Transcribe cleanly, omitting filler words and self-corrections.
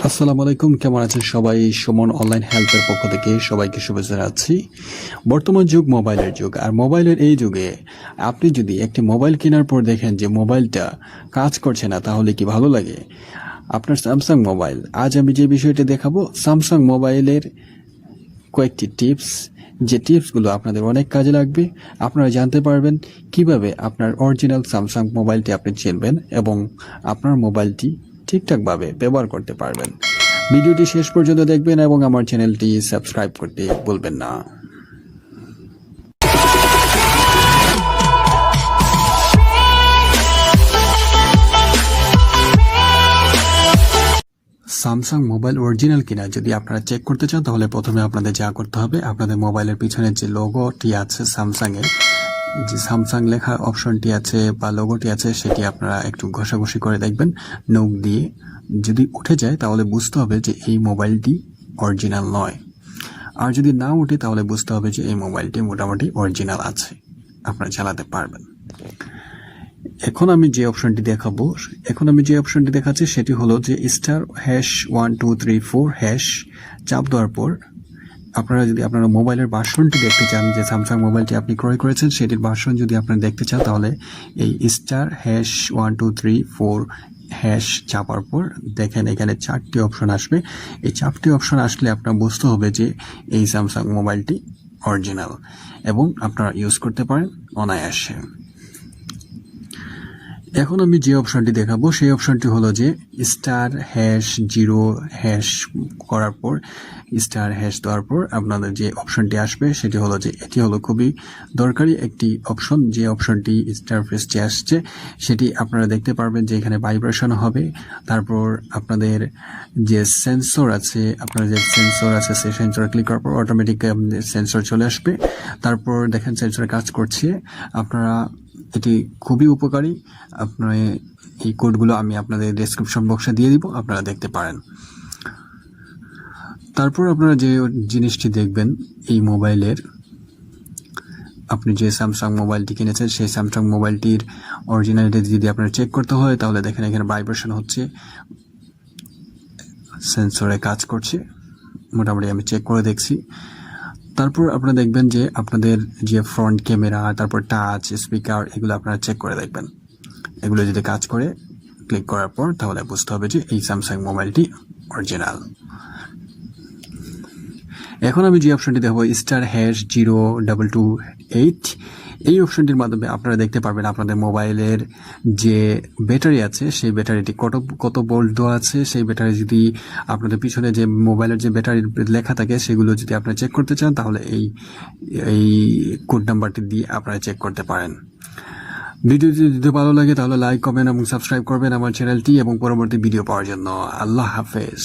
আসসালামু আলাইকুম, কেমন আছেন সবাই? সুমন অনলাইন হেল্পের পক্ষ থেকে সবাইকে শুভেচ্ছা জানাচ্ছি। বর্তমান যুগ মোবাইলের যুগ, আর মোবাইলের এই যুগে আপনি যদি একটি মোবাইল কেনার পর দেখেন যে মোবাইলটা কাজ করছে না, তাহলে কি ভালো লাগে? আপনার স্যামসাং মোবাইল, আজ আমি যে বিষয়টি দেখাবো স্যামসাং মোবাইলের কয়েকটি টিপস, যে টিপসগুলো আপনাদের অনেক কাজে লাগবে। আপনারা জানতে পারবেন কিভাবে আপনার অরিজিনাল স্যামসাং মোবাইলটি আপনি চিনবেন এবং আপনার মোবাইলটি ঠিকঠাকভাবে ব্যবহার করতে পারবেন। ভিডিওটি শেষ পর্যন্ত দেখবেন এবং আমার চ্যানেলটি সাবস্ক্রাইব করতে ভুলবেন না। স্যামসাং মোবাইল অরিজিনাল কিনা যদি আপনারা চেক করতে চান, তাহলে প্রথমে আপনাদের যা করতে হবে, আপনাদের মোবাইলের পিছনে যে লোগোটি আছে স্যামসাংয়ের, যে স্যামসাং লেখা অপশনটি আছে বা লোগোটি আছে, সেটি আপনারা একটু ঘষাঘষি করে দেখবেন নখ দিয়ে। যদি উঠে যায় তাহলে বুঝতে হবে যে এই মোবাইলটি অরিজিনাল নয়, আর যদি না উঠে তাহলে বুঝতে হবে যে এই মোবাইলটি মোটামুটি অরিজিনাল আছে, আপনারা চালাতে পারবেন। এখন আমি যে অপশনটি দেখাচ্ছি সেটি হলো যে *#123*4# চাপ দেওয়ার পর আপনারা যদি আপনারা মোবাইলের ভার্সনটি দেখতে চান, যে স্যামসাং মোবাইলটি আপনি ক্রয় করেছেন সেটির ভার্সন যদি আপনারা দেখতে চান, তাহলে এই *#123*4# চাপার পর দেখেন এখানে 4টি অপশন আসবে। এই 4টি অপশন আসলে আপনার বুঝতে হবে যে এই স্যামসাং মোবাইলটি অরিজিনাল এবং আপনারা ইউজ করতে পারেন অনায়াসে। এখন আমি যে অপশনটি দেখাবো সেই অপশনটি হলো যে *#0# করার পর *# দেওয়ার পর আপনাদের যে অপশনটি আসবে সেটি হলো যে এটি হলো খুবই দরকারি একটি অপশন। যে অপশনটি ইন্টারফেসে আসছে সেটি আপনারা দেখতে পারবেন যে এখানে ভাইব্রেশন হবে। তারপর আপনাদের যে সেন্সর আছে সেই সেন্সরে ক্লিক করার পর অটোমেটিক সেন্সর চলে আসবে। তারপর দেখেন সেন্সরে কাজ করছে। আপনারা এটি খুবই উপকারী। আপনার এই কোডগুলো আমি আপনাদের ডেসক্রিপশন বক্সে দিয়ে দিব, আপনারা দেখতে পারেন। তারপর আপনারা যে জিনিসটি দেখবেন এই মোবাইলের, আপনি যে স্যামসাং মোবাইলটি কিনেছেন সেই স্যামসাং মোবাইলটির অরিজিনালিটি যদি আপনার চেক করতে হয়, তাহলে দেখেন এখানে ভাইব্রেশন হচ্ছে, সেন্সরে কাজ করছে, মোটামুটি আমি চেক করে দেখছি। তারপর আপনারা দেখবেন যে আপনাদের যে ফ্রন্ট ক্যামেরা, তারপর টাচ, স্পিকার, এগুলো আপনারা চেক করে দেখবেন। এগুলো যদি কাজ করে ক্লিক করার পর তাহলে বুঝতে হবে যে এই স্যামসাং মোবাইলটি অরিজিনাল। এখন আমি যে অপশনটি দেখব *#0228, এই অপশনটির মাধ্যমে আপনারা দেখতে পারবেন আপনাদের মোবাইলের যে ব্যাটারি আছে সেই ব্যাটারিটি কত ভোল্ট দেওয়া আছে। সেই ব্যাটারি যদি আপনাদের পিছনে যে মোবাইলের যে ব্যাটারি লেখা থাকে সেগুলো যদি আপনারা চেক করতে চান, তাহলে এই কোড নাম্বারটি দিয়ে আপনারা চেক করতে পারেন। ভিডিওটি যদি ভালো লাগে তাহলে লাইক করবেন এবং সাবস্ক্রাইব করবেন আমার চ্যানেলটি, এবং পরবর্তী ভিডিও পাওয়ার জন্য। আল্লাহ হাফেজ।